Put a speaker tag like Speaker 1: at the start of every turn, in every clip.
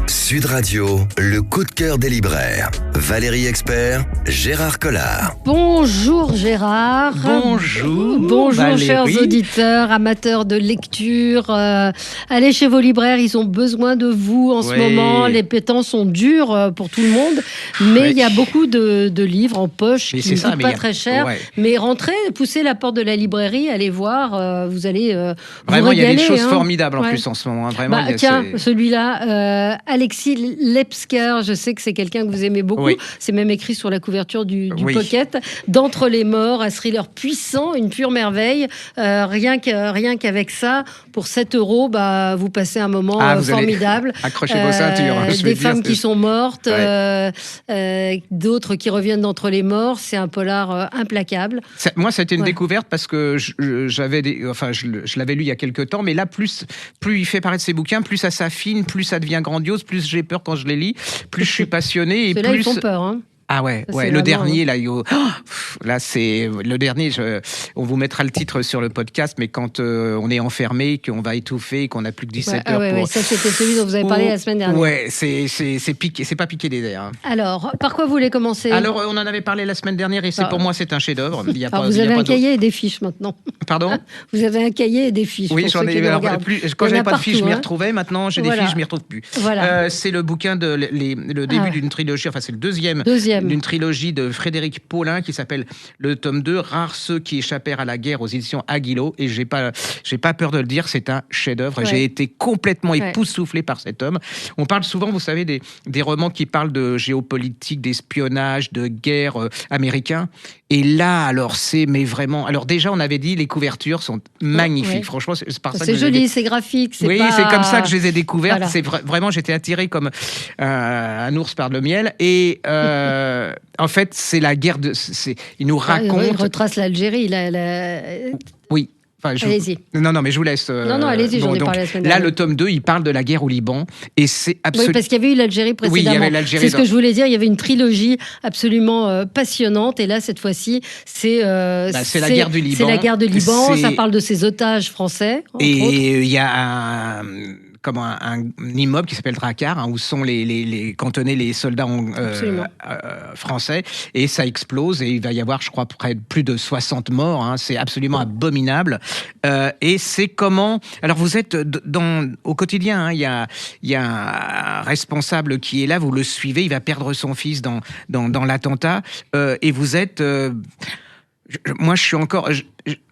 Speaker 1: Sud Radio, le coup de cœur des libraires. Valérie Expert, Gérard Collard.
Speaker 2: Bonjour Gérard.
Speaker 3: Bonjour
Speaker 2: Valérie. Chers auditeurs, amateurs de lecture. Allez chez vos libraires, ils ont besoin de vous en ce moment. Les temps sont durs pour tout le monde. Mais il y a beaucoup de livres en poche qui ne coûtent pas très cher. Mais rentrez, poussez la porte de la librairie, allez voir. Vous allez
Speaker 3: vraiment,
Speaker 2: vous régaler.
Speaker 3: Il y a des choses formidables en plus en ce moment. Vraiment,
Speaker 2: tiens, celui-là, Alexis Lepsker, je sais que c'est quelqu'un que vous aimez beaucoup. Oui. C'est même écrit sur la couverture du Pocket. D'entre les morts, un thriller puissant, une pure merveille. Rien qu'avec ça, pour 7 €, vous passez un moment formidable.
Speaker 3: Accrochez vos ceintures.
Speaker 2: Des femmes qui sont mortes, d'autres qui reviennent d'entre les morts. C'est un polar implacable.
Speaker 3: Moi, ça a été une découverte parce que je l'avais lu il y a quelques temps, mais là, plus il fait paraître ses bouquins, plus ça s'affine, plus ça devient grandiose, plus j'ai peur quand je les lis, plus je suis passionné. Et
Speaker 2: ceux-là,
Speaker 3: plus...
Speaker 2: ils font peur, hein.
Speaker 3: Ah ouais. Le dernier, là, c'est le dernier. On vous mettra le titre sur le podcast, mais quand on est enfermé, qu'on va étouffer, qu'on n'a plus que 17 heures pour.
Speaker 2: Ça, c'était celui dont vous avez parlé la semaine dernière.
Speaker 3: Ouais, c'est piqué, c'est pas piqué des airs. Hein.
Speaker 2: Alors, par quoi vous voulez commencer ?
Speaker 3: Alors, on en avait parlé la semaine dernière, et pour moi, c'est un chef-d'œuvre.
Speaker 2: Vous avez un cahier et des fiches maintenant.
Speaker 3: Pardon ?
Speaker 2: Vous avez un cahier et des fiches.
Speaker 3: Oui, j'en ai. Quand j'avais pas de fiches, je m'y retrouvais. Maintenant, j'ai des fiches, je m'y retrouve plus.
Speaker 2: Voilà.
Speaker 3: C'est le bouquin le début d'une trilogie. Enfin, c'est le deuxième. D'une trilogie de Frédéric Paulin qui s'appelle le tome 2, Rares ceux qui échappèrent à la guerre, aux éditions Aguilot. Et j'ai pas peur de le dire, c'est un chef-d'œuvre. J'ai été complètement époustouflé par cet homme. On parle souvent, vous savez, des romans qui parlent de géopolitique, d'espionnage, de guerre américain. Et là, alors, vraiment. Alors, déjà, on avait dit, les couvertures sont magnifiques. Franchement, c'est par ça que
Speaker 2: c'est joli, c'est graphique.
Speaker 3: C'est comme ça que je les ai découvertes. Voilà. C'est vraiment, j'étais attiré comme un ours par le miel. Et en fait, c'est la guerre il nous raconte.
Speaker 2: Il retrace l'Algérie.
Speaker 3: Oui.
Speaker 2: Allez-y.
Speaker 3: Non, mais je vous laisse.
Speaker 2: Non, allez-y, j'en ai parlé la semaine dernière.
Speaker 3: Là, le tome 2, il parle de la guerre au Liban. Et c'est absolument.
Speaker 2: Oui, parce qu'il y avait eu l'Algérie précédemment.
Speaker 3: Oui, il y avait l'Algérie.
Speaker 2: C'est ce que je voulais dire. Il y avait une trilogie absolument passionnante. Et là, cette fois-ci, c'est la
Speaker 3: guerre du Liban.
Speaker 2: C'est la guerre du Liban. Ça parle de ces otages français.
Speaker 3: Et il y a un immeuble qui s'appelle Drakkar, où sont cantonnés les soldats français, et ça explose, et il va y avoir, je crois, près de plus de 60 morts. C'est absolument abominable. Et c'est comment... Alors, vous êtes au quotidien, il y a un responsable qui est là, vous le suivez, il va perdre son fils dans l'attentat, et vous êtes... moi, je suis encore...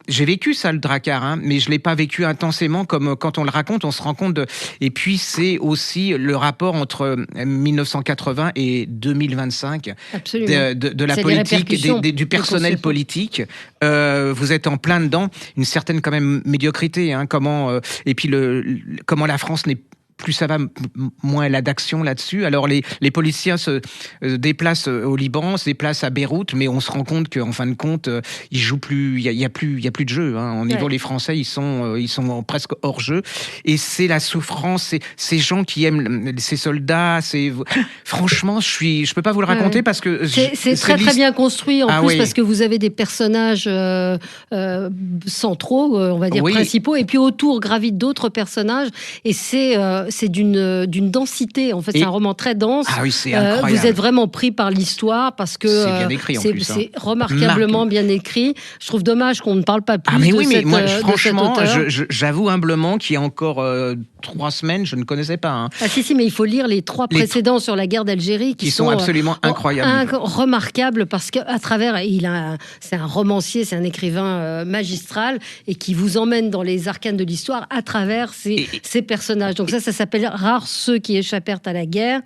Speaker 3: J'ai vécu ça, le Drakkar, mais je ne l'ai pas vécu intensément comme quand on le raconte, on se rend compte de... Et puis, c'est aussi le rapport entre 1980 et 2025 de la politique, du personnel politique. Vous êtes en plein dedans, une certaine quand même médiocrité. Et puis, comment la France n'est plus ça va, moins elle a d'action là-dessus. Alors, les policiers se déplacent au Liban, se déplacent à Beyrouth, mais on se rend compte qu'en fin de compte, ils jouent plus. Il y a plus de jeu. Au niveau les Français, ils sont presque hors jeu. Et c'est la souffrance. C'est ces gens qui aiment ces soldats. Franchement, je peux pas vous le raconter parce que
Speaker 2: c'est très bien construit en plus parce que vous avez des personnages centraux, on va dire principaux, et puis autour gravitent d'autres personnages. Et c'est d'une densité. En fait, c'est un roman très dense.
Speaker 3: Ah oui, c'est incroyable.
Speaker 2: Vous êtes vraiment pris par l'histoire parce que
Speaker 3: c'est bien écrit en plus.
Speaker 2: C'est remarquablement bien écrit. Je trouve dommage qu'on ne parle pas plus
Speaker 3: franchement, j'avoue humblement qu'il y a encore 3 semaines, je ne connaissais pas.
Speaker 2: Si, mais il faut lire les 3 précédents sur la guerre d'Algérie qui
Speaker 3: sont absolument incroyables.
Speaker 2: Remarquables parce qu'à travers, c'est un romancier, c'est un écrivain magistral et qui vous emmène dans les arcanes de l'histoire à travers ces personnages. Donc ça s'appelle Rares ceux qui échappèrent à la guerre.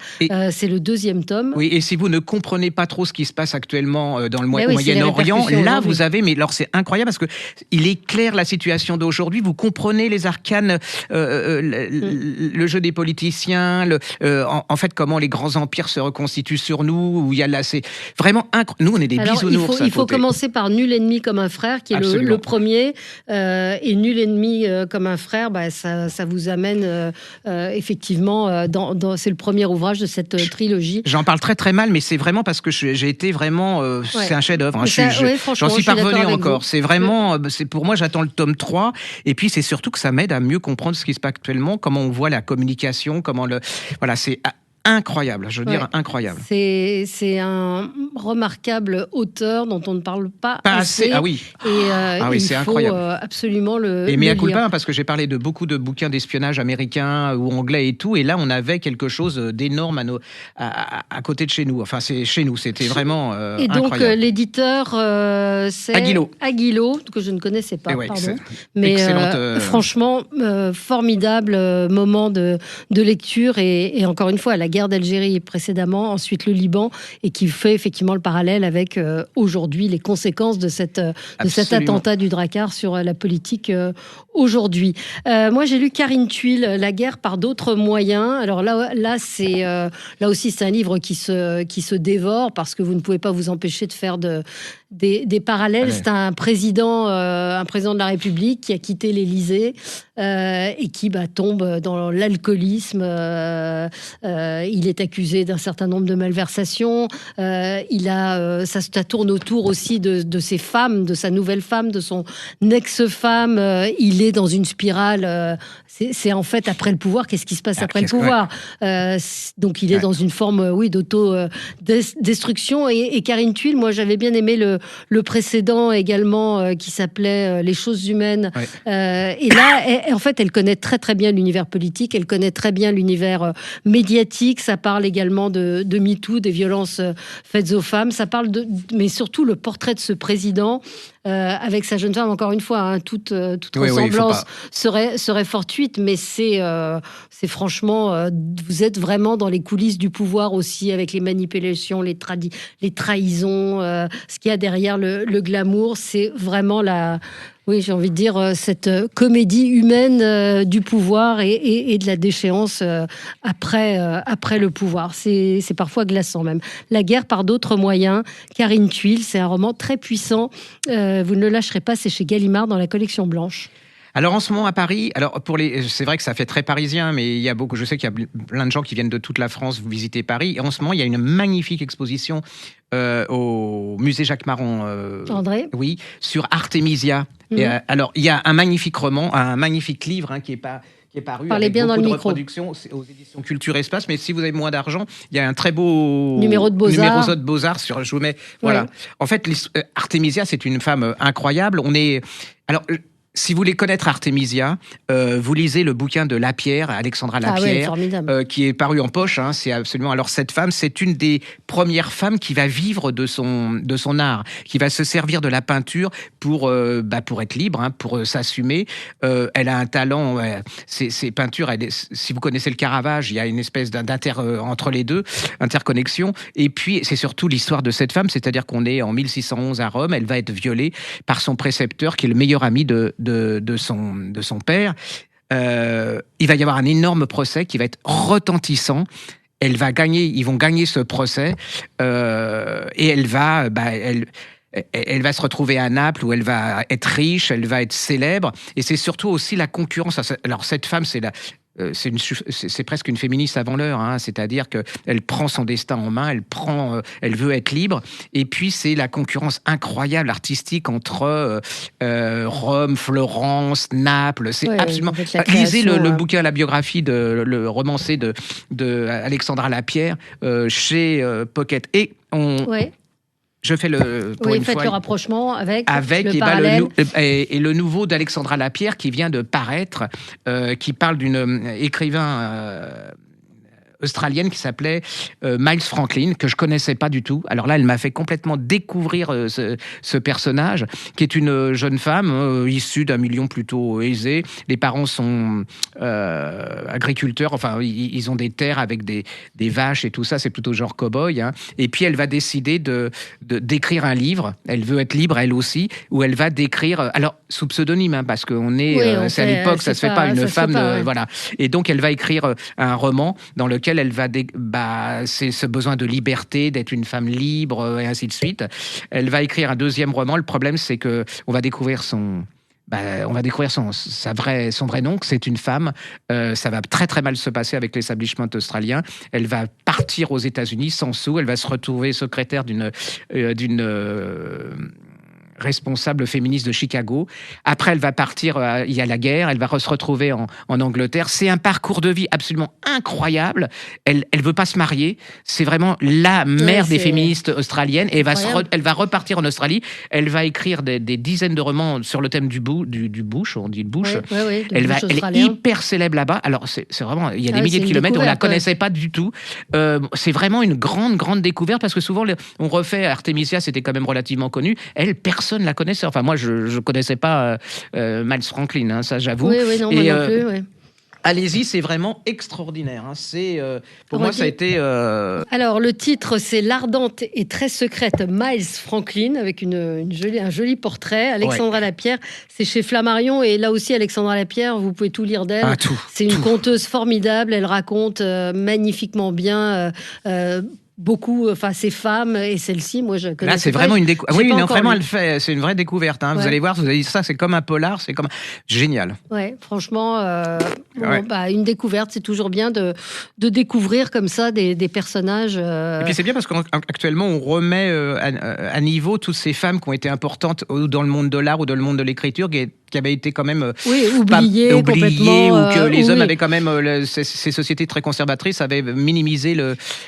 Speaker 2: C'est le 2e tome.
Speaker 3: Oui, et si vous ne comprenez pas trop ce qui se passe actuellement dans le Moyen-Orient, là vous avez, mais alors c'est incroyable parce que il éclaire la situation d'aujourd'hui. Vous comprenez les arcanes, le jeu des politiciens, en fait comment les grands empires se reconstituent sur nous. Où il y a là, c'est vraiment nous on est des bisounours.
Speaker 2: Il faut commencer par Nul ennemi comme un frère, qui est le premier, et Nul ennemi comme un frère, ça vous amène effectivement, c'est le premier ouvrage de cette trilogie.
Speaker 3: J'en parle très très mal, mais c'est vraiment parce que j'ai été vraiment... c'est un chef-d'œuvre. J'en suis parvenu encore. C'est vraiment... pour moi, j'attends le tome 3. Et puis, c'est surtout que ça m'aide à mieux comprendre ce qui se passe actuellement, comment on voit la communication, comment voilà, c'est incroyable, je veux dire incroyable.
Speaker 2: C'est un remarquable auteur dont on ne parle pas assez.
Speaker 3: Ah oui.
Speaker 2: Et
Speaker 3: c'est
Speaker 2: il faut
Speaker 3: incroyable.
Speaker 2: Absolument le
Speaker 3: Et mea culpa,
Speaker 2: lire.
Speaker 3: parce que j'ai parlé de beaucoup de bouquins d'espionnage américains ou anglais et tout, et là on avait quelque chose d'énorme à côté de chez nous. Enfin, c'est chez nous, c'était vraiment
Speaker 2: et donc
Speaker 3: incroyable.
Speaker 2: L'éditeur, c'est Aguilo, que je ne connaissais pas, pardon. Mais franchement, formidable moment de lecture et encore une fois, la guerre d'Algérie précédemment, ensuite le Liban, et qui fait effectivement le parallèle avec aujourd'hui les conséquences de cet attentat du Drakkar sur la politique aujourd'hui. Moi, j'ai lu Karine Thuil, La guerre par d'autres moyens. Alors là aussi, c'est un livre qui se dévore parce que vous ne pouvez pas vous empêcher de faire des parallèles. Ouais. C'est un président de la République qui a quitté l'Élysée et qui tombe dans l'alcoolisme. Il est accusé d'un certain nombre de malversations. Ça tourne autour aussi de ses femmes, de sa nouvelle femme, de son ex-femme. Il est dans une spirale. C'est en fait après le pouvoir. Qu'est-ce qui se passe après le pouvoir? Donc il est dans une forme, d'auto-destruction. Et Karine Thuil, moi j'avais bien aimé le précédent également qui s'appelait Les choses humaines. Et là, en fait, elle connaît très très bien l'univers politique. Elle connaît très bien l'univers médiatique. Ça parle également de MeToo, des violences faites aux femmes. Ça parle mais surtout le portrait de ce président. Avec sa jeune femme, encore une fois, toute ressemblance serait fortuite, mais c'est franchement, vous êtes vraiment dans les coulisses du pouvoir aussi, avec les manipulations, les trahisons, ce qu'il y a derrière le glamour, c'est vraiment j'ai envie de dire, cette comédie humaine du pouvoir et de la déchéance après le pouvoir. C'est parfois glaçant même. La guerre par d'autres moyens, Karine Thuil, c'est un roman très puissant. Vous ne le lâcherez pas, c'est chez Gallimard dans la collection blanche.
Speaker 3: Alors en ce moment à Paris, c'est vrai que ça fait très parisien, mais je sais qu'il y a plein de gens qui viennent de toute la France visiter Paris. Et en ce moment, il y a une magnifique exposition au musée Jacques Marron,
Speaker 2: André,
Speaker 3: oui, sur Artemisia. Et, alors il y a un magnifique roman, un magnifique livre qui est paru.
Speaker 2: Parlez
Speaker 3: avec
Speaker 2: bien
Speaker 3: beaucoup
Speaker 2: dans le
Speaker 3: de
Speaker 2: micro.
Speaker 3: reproductions aux éditions Culture Espace. Mais si vous avez moins d'argent, il y a un très beau
Speaker 2: numéro de
Speaker 3: Beaux-Arts sur. Je vous mets. Voilà.
Speaker 2: Oui.
Speaker 3: En fait, Artemisia, c'est une femme incroyable. Si vous voulez connaître Artemisia, vous lisez le bouquin de Lapierre, Alexandra Lapierre, qui est paru en poche. C'est absolument. Alors cette femme, c'est une des premières femmes qui va vivre de son art, qui va se servir de la peinture pour être libre, pour s'assumer. Elle a un talent. Ses peintures. Si vous connaissez le Caravage, il y a une espèce entre les deux, interconnexion. Et puis c'est surtout l'histoire de cette femme, c'est-à-dire qu'on est en 1611 à Rome. Elle va être violée par son précepteur, qui est le meilleur ami de son père. Il va y avoir un énorme procès qui va être retentissant. Ils vont gagner ce procès et elle va se retrouver à Naples où elle va être riche, elle va être célèbre, et c'est surtout aussi la concurrence. Alors cette femme, c'est presque une féministe avant l'heure, c'est-à-dire qu'elle prend son destin en main, elle veut être libre, et puis c'est la concurrence incroyable artistique entre Rome, Florence, Naples. C'est absolument. Lisez le bouquin, la biographie le romancé de Alexandra Lapierre chez Pocket, et je fais le
Speaker 2: rapprochement avec
Speaker 3: le
Speaker 2: parallèle.
Speaker 3: Le nouveau d'Alexandra Lapierre qui vient de paraître, qui parle d'une écrivain australienne qui s'appelait Miles Franklin, que je connaissais pas du tout. Alors là, elle m'a fait complètement découvrir ce personnage, qui est une jeune femme issue d'un milieu plutôt aisé. Les parents sont agriculteurs, enfin, ils ont des terres avec des vaches et tout ça, c'est plutôt genre cow-boy. Et puis, elle va décider d'écrire un livre. Elle veut être libre, elle aussi, où elle va décrire, alors, sous pseudonyme, parce qu'on c'est à l'époque, ça se fait pas, une femme, voilà. Et donc, elle va écrire un roman dans lequel elle va c'est ce besoin de liberté, d'être une femme libre, et ainsi de suite. Elle va écrire un deuxième roman. Le problème, c'est que on va découvrir son vrai nom, que c'est une femme. Ça va très très mal se passer avec l'establishment australien. Elle va partir aux États-Unis sans sous. Elle va se retrouver secrétaire d'une responsable féministe de Chicago. Après, elle va partir, il y a la guerre, elle va se retrouver en Angleterre. C'est un parcours de vie absolument incroyable. Elle veut pas se marier. C'est vraiment la mère des féministes australiennes. Et elle va repartir en Australie. Elle va écrire des dizaines de romans sur le thème du bush, on dit le bush. Elle est hyper célèbre là-bas. Alors, c'est vraiment, il y a des milliers de kilomètres, on ne la connaissait pas du tout. C'est vraiment une grande découverte parce que souvent, on refait Artemisia, c'était quand même relativement connu. Elle, personne ne la connaissait. Enfin, moi, je ne connaissais pas Miles Franklin, hein, ça j'avoue.
Speaker 2: Oui, non, moi non plus, oui.
Speaker 3: Allez-y, c'est vraiment extraordinaire. Hein. Pour moi, ça a été...
Speaker 2: Alors, le titre, c'est L'ardente et très secrète Miles Franklin, avec un joli portrait. Alexandra Lapierre, c'est chez Flammarion. Et là aussi, Alexandra Lapierre, vous pouvez tout lire d'elle. C'est une conteuse formidable. Elle raconte magnifiquement bien... beaucoup, ces femmes et celle-ci, moi je connais.
Speaker 3: Là, c'est vraiment une découverte. Oui, non, vraiment, elle fait. C'est une vraie découverte. Hein. Vous allez voir, vous allez dire ça, c'est comme un polar, c'est comme génial.
Speaker 2: Ouais, franchement, une découverte, c'est toujours bien de découvrir comme ça des personnages.
Speaker 3: Et puis c'est bien parce qu'actuellement, on remet à niveau toutes ces femmes qui ont été importantes dans le monde de l'art ou dans le monde de l'écriture, qui avaient été quand même
Speaker 2: oubliées complètement,
Speaker 3: ou que les hommes avaient quand même ces sociétés très conservatrices avaient minimisé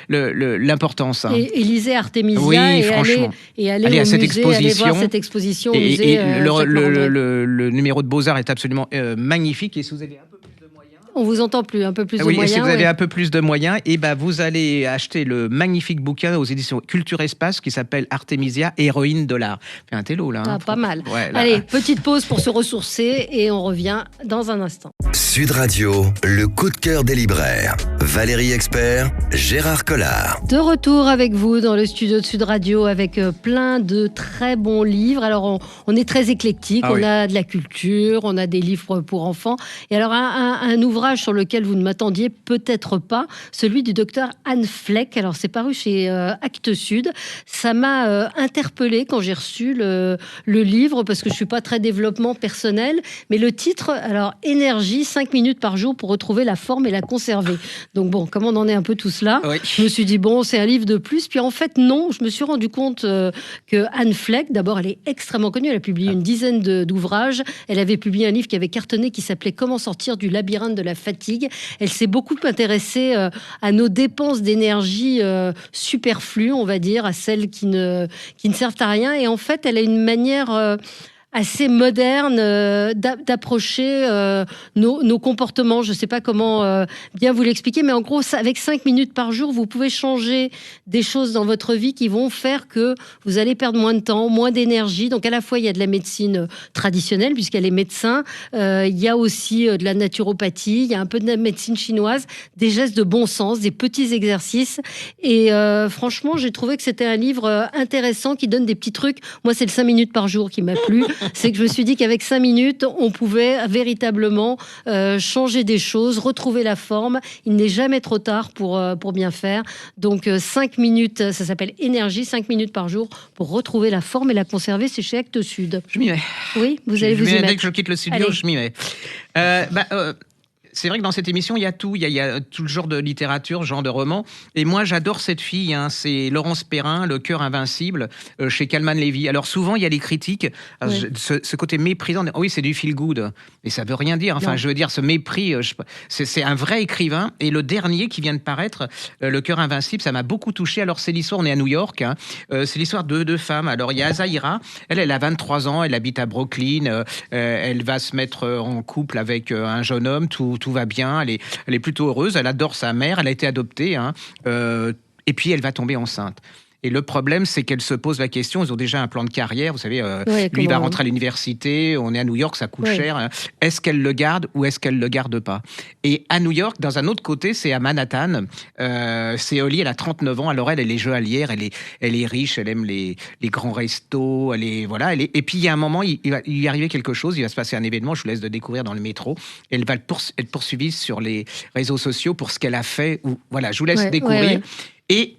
Speaker 3: l'importance. Hein.
Speaker 2: Et lisez Artemisia
Speaker 3: franchement.
Speaker 2: Allez à cette exposition. Allez voir cette exposition.
Speaker 3: Le numéro de Beaux-Arts est absolument magnifique. Et si vous avez un peu plus de moyens...
Speaker 2: On vous entend plus, un peu plus de moyens.
Speaker 3: Si vous avez un peu plus de moyens, vous allez acheter le magnifique bouquin aux éditions Culture Espace qui s'appelle Artemisia, héroïne de l'art. Fait un télo là.
Speaker 2: Pas mal. Allez, petite pause pour se ressourcer et on revient dans un instant.
Speaker 1: Sud Radio, le coup de cœur des libraires. Valérie Expert, Gérard Collard.
Speaker 2: De retour avec vous dans le studio de Sud Radio avec plein de très bons livres. Alors, on est très éclectique. On a de la culture, on a des livres pour enfants. Et alors, un ouvrage sur lequel vous ne m'attendiez peut-être pas, celui du docteur Anne Fleck. Alors, c'est paru chez Actes Sud. Ça m'a interpellée quand j'ai reçu le livre parce que je ne suis pas très développement personnel. Mais le titre, alors, Énergie, 5 minutes par jour pour retrouver la forme et la conserver. Donc bon, comme on en est un peu tous là, je me suis dit, c'est un livre de plus. Puis en fait, non, je me suis rendu compte que Anne Fleck, d'abord, elle est extrêmement connue. Elle a publié une dizaine d'ouvrages. Elle avait publié un livre qui avait cartonné qui s'appelait « Comment sortir du labyrinthe de la fatigue ». Elle s'est beaucoup intéressée à nos dépenses d'énergie superflues, on va dire, à celles qui ne servent à rien. Et en fait, elle a une manière... assez moderne d'approcher nos comportements. Je ne sais pas comment bien vous l'expliquer, mais en gros, avec 5 minutes par jour, vous pouvez changer des choses dans votre vie qui vont faire que vous allez perdre moins de temps, moins d'énergie. Donc à la fois, il y a de la médecine traditionnelle, puisqu'elle est médecin, il y a aussi de la naturopathie, il y a un peu de la médecine chinoise, des gestes de bon sens, des petits exercices. Et franchement, j'ai trouvé que c'était un livre intéressant qui donne des petits trucs. Moi, c'est le 5 minutes par jour qui m'a plu. C'est que je me suis dit qu'avec 5 minutes, on pouvait véritablement changer des choses, retrouver la forme. Il n'est jamais trop tard pour bien faire. Donc 5 minutes, ça s'appelle Énergie, 5 minutes par jour pour retrouver la forme et la conserver. C'est chez Actes Sud.
Speaker 3: Je m'y mets.
Speaker 2: Oui, vous allez vous y mettre.
Speaker 3: Dès que je quitte le studio, allez. Je m'y mets. C'est vrai que dans cette émission, il y a tout. Il y a tout le genre de littérature, genre de roman. Et moi, j'adore cette fille. Hein. C'est Laurence Perrin, Le cœur invincible, chez Kalman Levy. Alors souvent, il y a les critiques. Ce côté méprisant. Oui, c'est du feel good. Mais ça veut rien dire. Enfin, je veux dire, ce mépris. C'est un vrai écrivain. Et le dernier qui vient de paraître, Le cœur invincible, ça m'a beaucoup touché. Alors, c'est l'histoire, on est à New York. Hein. C'est l'histoire de deux femmes. Alors, il y a Zahira. Elle a 23 ans. Elle habite à Brooklyn. Elle va se mettre en couple avec un jeune homme. Tout va bien, elle est plutôt heureuse, elle adore sa mère, elle a été adoptée, hein, et puis elle va tomber enceinte. Et le problème, c'est qu'elle se pose la question, ils ont déjà un plan de carrière, vous savez, lui va rentrer à l'université, on est à New York, ça coûte cher, hein. Est-ce qu'elle le garde ou est-ce qu'elle le garde pas? Et à New York, dans un autre côté, c'est à Manhattan, c'est Holly, elle a 39 ans, alors elle est joaillière, elle est riche, elle aime les grands restos, et puis il y a un moment, il va y arriver quelque chose, il va se passer un événement, je vous laisse le découvrir dans le métro, elle va être poursuivie sur les réseaux sociaux pour ce qu'elle a fait, je vous laisse découvrir. Et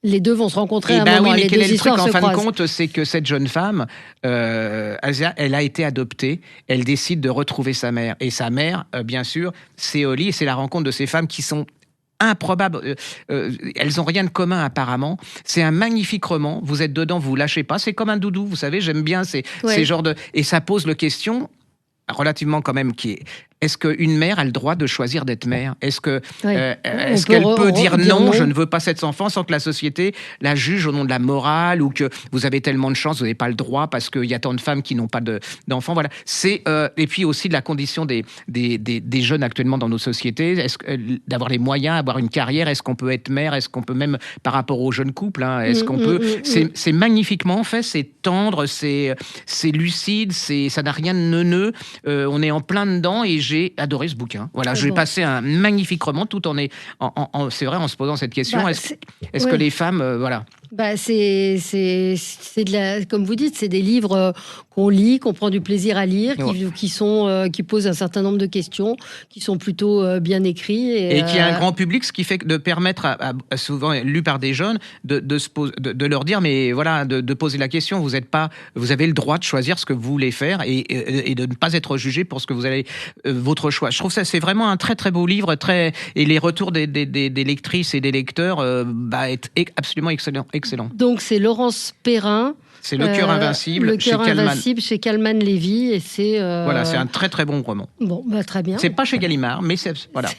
Speaker 2: les deux vont se rencontrer à un moment.
Speaker 3: Oui, mais
Speaker 2: les
Speaker 3: quel
Speaker 2: deux
Speaker 3: est le truc
Speaker 2: histoires
Speaker 3: en fin
Speaker 2: se
Speaker 3: de
Speaker 2: croisent.
Speaker 3: compte, c'est que cette jeune femme, Asia, elle a été adoptée. Elle décide de retrouver sa mère. Et sa mère, bien sûr, c'est Holly. Et c'est la rencontre de ces femmes qui sont improbables. Elles ont rien de commun apparemment. C'est un magnifique roman. Vous êtes dedans, vous lâchez pas. C'est comme un doudou, vous savez. J'aime bien ces genres de... Et ça pose la question relativement quand même qui est... Est-ce qu'une mère a le droit de choisir d'être mère ? Est-ce qu'elle peut dire non, je ne veux pas cet enfant, sans que la société la juge au nom de la morale, ou que vous avez tellement de chance, vous n'avez pas le droit parce qu'il y a tant de femmes qui n'ont pas d'enfants. Voilà. Et puis aussi de la condition des jeunes actuellement dans nos sociétés, d'avoir les moyens, avoir une carrière. Est-ce qu'on peut être mère ? Est-ce qu'on peut même par rapport aux jeunes couples, est-ce qu'on peut C'est magnifiquement fait, c'est tendre, c'est lucide, ça n'a rien de neuneux. On est en plein dedans et j'ai adoré ce bouquin. Voilà, j'ai passé un magnifique roman tout c'est vrai, en se posant cette question. Est-ce que les femmes, voilà.
Speaker 2: C'est comme vous dites, c'est des livres qu'on lit, qu'on prend du plaisir à lire, qui posent un certain nombre de questions, qui sont plutôt bien écrits.
Speaker 3: Et qui a un grand public, ce qui fait de permettre, souvent lu par des jeunes, de leur dire, mais voilà, de poser la question. Vous avez le droit de choisir ce que vous voulez faire et de ne pas être jugé pour ce que vous allez, votre choix. Je trouve ça, c'est vraiment un très très beau livre, et les retours des lectrices et des lecteurs est absolument excellent.
Speaker 2: Donc c'est Laurence Perrin.
Speaker 3: C'est Le Cœur Invincible
Speaker 2: chez Calman Lévy, et c'est
Speaker 3: voilà, c'est un très très bon roman.
Speaker 2: Bon, très bien.
Speaker 3: C'est pas chez Gallimard, mais voilà.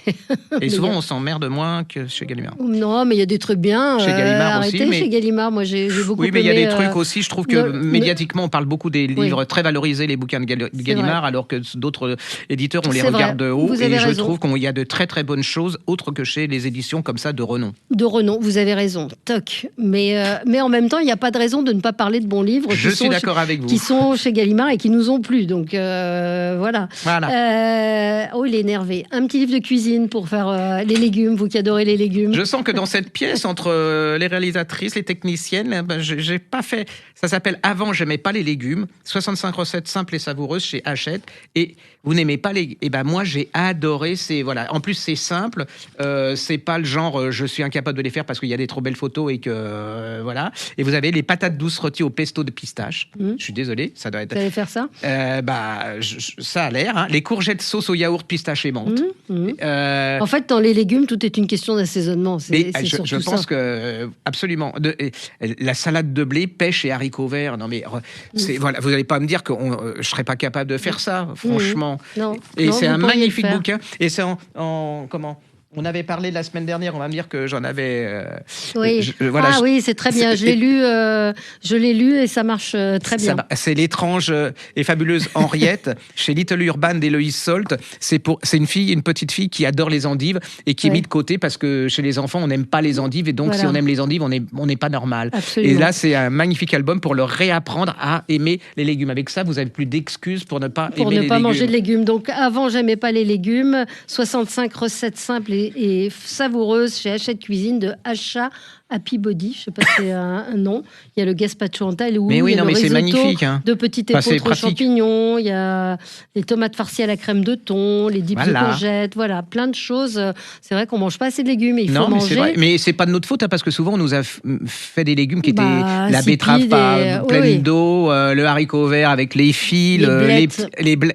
Speaker 3: Et souvent on s'emmerde moins que chez Gallimard.
Speaker 2: Non, mais il y a des trucs bien.
Speaker 3: Chez Gallimard
Speaker 2: aussi. Chez Gallimard, moi j'ai beaucoup aimé.
Speaker 3: Oui, mais il y a des trucs aussi. Je trouve que médiatiquement on parle beaucoup des livres très valorisés, les bouquins de Gallimard, alors que d'autres éditeurs on les regarde de haut. Et je trouve qu'il y a de très très bonnes choses autres que chez les éditions comme ça de renom.
Speaker 2: De renom, vous avez raison. Toc. Mais en même temps, il n'y a pas de raison de ne pas parler de bons livres.
Speaker 3: Je suis d'accord avec vous.
Speaker 2: Qui sont chez Gallimard et qui nous ont plu. Donc voilà. Il est énervé. Un petit livre de cuisine pour faire les légumes. Vous qui adorez les légumes.
Speaker 3: Je sens que dans cette pièce, entre les réalisatrices, les techniciennes, j'ai pas fait. Ça s'appelle Avant, j'aimais pas les légumes. 65 recettes simples et savoureuses chez Hachette. Et vous n'aimez pas les. Et moi, j'ai adoré. Voilà. En plus, c'est simple. C'est pas le genre. Je suis incapable de les faire parce qu'il y a des trop belles photos et que voilà. Et vous avez les patates douces rôties au pesto de pistache. Je suis désolé, ça doit être.
Speaker 2: Vous allez faire ça
Speaker 3: ça a l'air. Hein. Les courgettes sauce au yaourt pistache et menthe.
Speaker 2: En fait, dans les légumes, tout est une question d'assaisonnement.
Speaker 3: Je pense que absolument. La salade de blé, pêche et haricots verts. Non mais voilà, vous n'allez pas me dire que je serais pas capable de faire ça, franchement.
Speaker 2: Non.
Speaker 3: Et c'est un magnifique bouquin. Et c'est en comment? On avait parlé la semaine dernière, on va me dire que j'en avais...
Speaker 2: oui, oui, c'est très bien. Je l'ai lu et ça marche très bien.
Speaker 3: C'est L'étrange et fabuleuse Henriette, chez Little Urban d'Héloïse Solt. C'est une petite fille qui adore les endives et qui est mise de côté parce que chez les enfants, on n'aime pas les endives. Et donc, si on aime les endives, on n'est pas normal.
Speaker 2: Absolument.
Speaker 3: Et là, c'est un magnifique album pour leur réapprendre à aimer les légumes. Avec ça, vous n'avez plus d'excuses pour ne pas aimer les légumes.
Speaker 2: Pour ne pas manger de légumes. Donc, avant, j'aimais pas les légumes. 65 recettes simples et savoureuse chez Hachette Cuisine de Hacha Happy Body. Je ne sais pas si c'est un nom. Il y a le gazpacho en taille, il y a le risotto de petites épeautres aux champignons, il y a les tomates farcies à la crème de thon, les dips de courgettes, voilà, plein de choses. C'est vrai qu'on ne mange pas assez de légumes et il faut manger.
Speaker 3: Mais c'est pas de notre faute, parce que souvent on nous a fait des légumes qui étaient la betterave pleine d'eau, le haricot vert avec les fils, les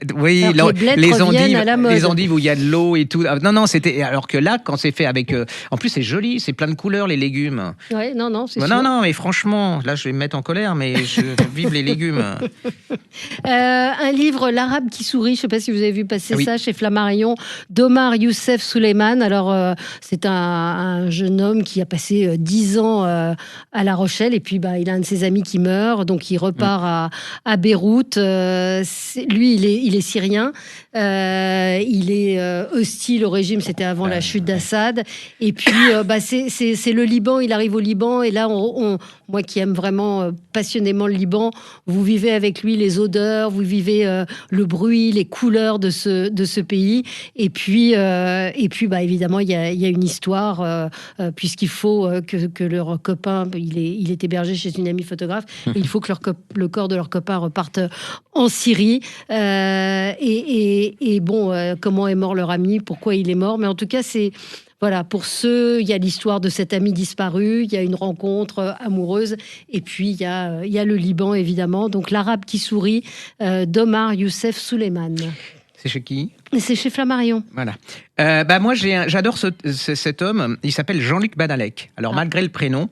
Speaker 3: endives où il y a de l'eau et tout. Non, c'était alors que là, quand c'est fait avec, en plus c'est joli, c'est plein de couleurs les légumes.
Speaker 2: Ouais, non, c'est sûr.
Speaker 3: Non, mais franchement, là, je vais me mettre en colère, mais je vive les légumes.
Speaker 2: Un livre, L'Arabe qui sourit, je ne sais pas si vous avez vu passer ça chez Flammarion, d'Omar Youssef Souleyman. Alors, c'est un jeune homme qui a passé 10 ans à La Rochelle, et puis il a un de ses amis qui meurt, donc il repart à Beyrouth. Lui, il est syrien, il est hostile au régime, c'était avant la chute d'Assad, et puis c'est le Liban. Il arrive au Liban et là, moi qui aime vraiment passionnément le Liban, vous vivez avec lui les odeurs, vous vivez le bruit, les couleurs de ce pays. Et puis évidemment, il y a une histoire, puisqu'il faut que leur copain, il est hébergé chez une amie photographe, et il faut que le corps de leur copain reparte en Syrie. Comment est mort leur ami, pourquoi il est mort. Mais en tout cas, voilà, pour ceux, il y a l'histoire de cet ami disparu, il y a une rencontre amoureuse, et puis il y a le Liban, évidemment. Donc, L'Arabe qui sourit, d'Omar Youssef Souleyman.
Speaker 3: C'est chez qui ?
Speaker 2: C'est chez Flammarion.
Speaker 3: Voilà. Moi, j'adore cet homme. Il s'appelle Jean-Luc Banalek. Alors, malgré le prénom,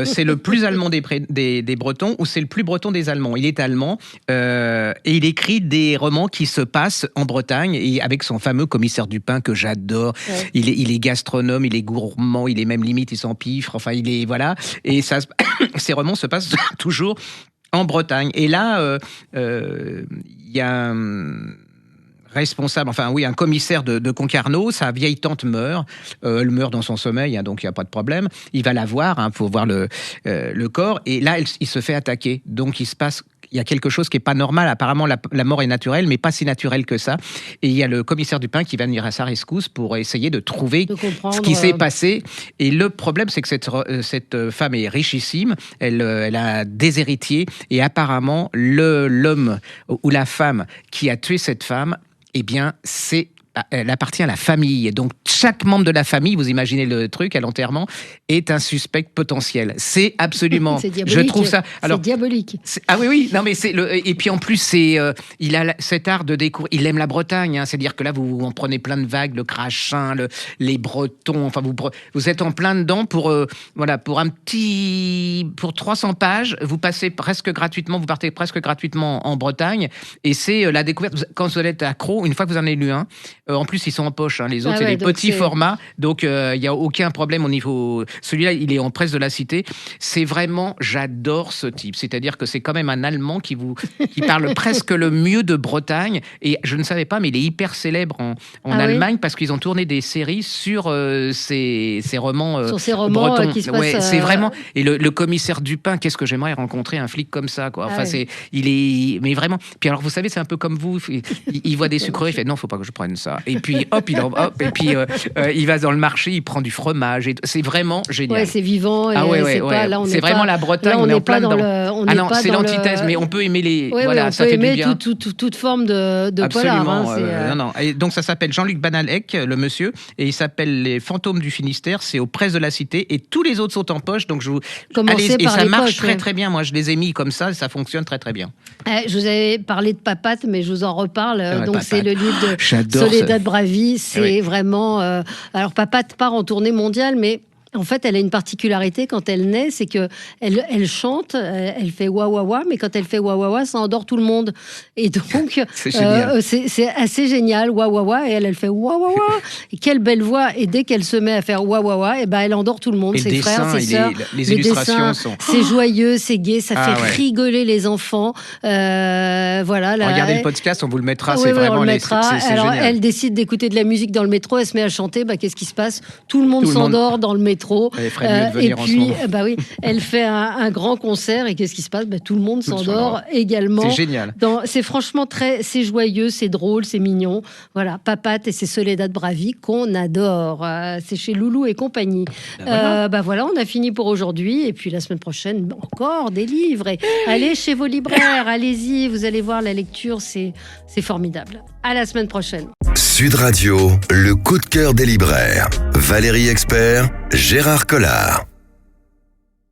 Speaker 3: c'est le plus allemand des Bretons ou c'est le plus breton des Allemands. Il est allemand et il écrit des romans qui se passent en Bretagne et avec son fameux commissaire Dupin que j'adore. Ouais. Il est gastronome, il est gourmand, il est même limite, il s'empiffre. Enfin, il est... Voilà. Et ces romans se passent toujours en Bretagne. Et là, il y a un commissaire de Concarneau, sa vieille tante meurt. Elle meurt dans son sommeil, donc il n'y a pas de problème. Il va la voir pour voir le corps. Et là, il se fait attaquer. Donc il y a quelque chose qui n'est pas normal. Apparemment, la mort est naturelle, mais pas si naturelle que ça. Et il y a le commissaire Dupin qui va venir à sa rescousse pour essayer de trouver ce qui s'est passé. Et le problème, c'est que cette femme est richissime. Elle a des héritiers. Et apparemment, l'homme ou la femme qui a tué cette femme, eh bien, elle appartient à la famille. Donc, chaque membre de la famille, vous imaginez le truc, à l'enterrement, est un suspect potentiel. C'est absolument...
Speaker 2: C'est diabolique.
Speaker 3: Je trouve ça...
Speaker 2: Alors, c'est diabolique.
Speaker 3: Ah oui. Non, mais et puis, en plus, il a cet art de découvrir... Il aime la Bretagne. C'est-à-dire que là, vous en prenez plein de vagues, le Crachin, les Bretons. Enfin, vous êtes en plein dedans pour pour 300 pages. Vous partez presque gratuitement en Bretagne. Et c'est la découverte. Quand vous allez être accro, une fois que vous en avez lu un, en plus, ils sont en poche. Les autres, c'est des petits formats. Donc, il n'y a aucun problème au niveau... Celui-là, il est en presse de la Cité. C'est vraiment... J'adore ce type. C'est-à-dire que c'est quand même un Allemand qui parle presque le mieux de Bretagne. Et je ne savais pas, mais il est hyper célèbre en Allemagne parce qu'ils ont tourné des séries sur ces romans
Speaker 2: sur ces romans
Speaker 3: bretons.
Speaker 2: Qui se passent...
Speaker 3: c'est vraiment... Et le commissaire Dupin, qu'est-ce que j'aimerais rencontrer un flic comme ça, quoi. Enfin, il est... Mais vraiment... Puis alors, vous savez, c'est un peu comme vous. Il voit des sucreries, il fait « Non, il ne faut pas que je prenne ça. » Et puis, il va dans le marché, il prend du fromage. C'est vraiment génial.
Speaker 2: Ouais, c'est vivant. Et
Speaker 3: c'est vraiment la Bretagne, on est en plein dedans. C'est l'antithèse, mais on peut aimer les...
Speaker 2: ça fait du bien. Toute forme de polar.
Speaker 3: Et donc, ça s'appelle Jean-Luc Banalek, le monsieur, et il s'appelle Les Fantômes du Finistère. C'est aux presses de la Cité, et tous les autres sont en poche. Donc, et ça marche très, très bien. Moi, je les ai mis comme ça, et ça fonctionne très, très bien.
Speaker 2: Je vous avais parlé de Papate, mais je vous en reparle. Donc, c'est le livre de Soledad Bravi. C'est vraiment... Alors, Papate part en tournée mondiale, mais... En fait, elle a une particularité quand elle naît, c'est que elle chante, elle fait wa wa wa, mais quand elle fait wa wa wa, ça endort tout le monde. Et donc, c'est assez génial, wa wa wa, et elle fait wa wa wa. Et quelle belle voix! Et dès qu'elle se met à faire wa wa wa, et elle endort tout le monde, ses frères, ses sœurs.
Speaker 3: Les illustrations sont...
Speaker 2: C'est joyeux, c'est gai, ça fait rigoler les enfants.
Speaker 3: Regardez le podcast, on vous le mettra. C'est vraiment
Speaker 2: c'est alors, génial. Elle décide d'écouter de la musique dans le métro, elle se met à chanter. Qu'est-ce qui se passe? Tout le monde s'endort dans le métro. Et puis, elle fait un grand concert et qu'est-ce qui se passe? Tout le monde s'endort également.
Speaker 3: C'est génial.
Speaker 2: C'est franchement c'est joyeux, c'est drôle, c'est mignon. Voilà, Papate et ses Soledad Bravi qu'on adore. C'est chez Loulou et compagnie. Voilà, on a fini pour aujourd'hui et puis la semaine prochaine encore des livres. Et allez chez vos libraires, allez-y, vous allez voir la lecture, c'est formidable. À la semaine prochaine.
Speaker 1: Sud Radio, le coup de cœur des libraires. Valérie Expert, Gérard Collard.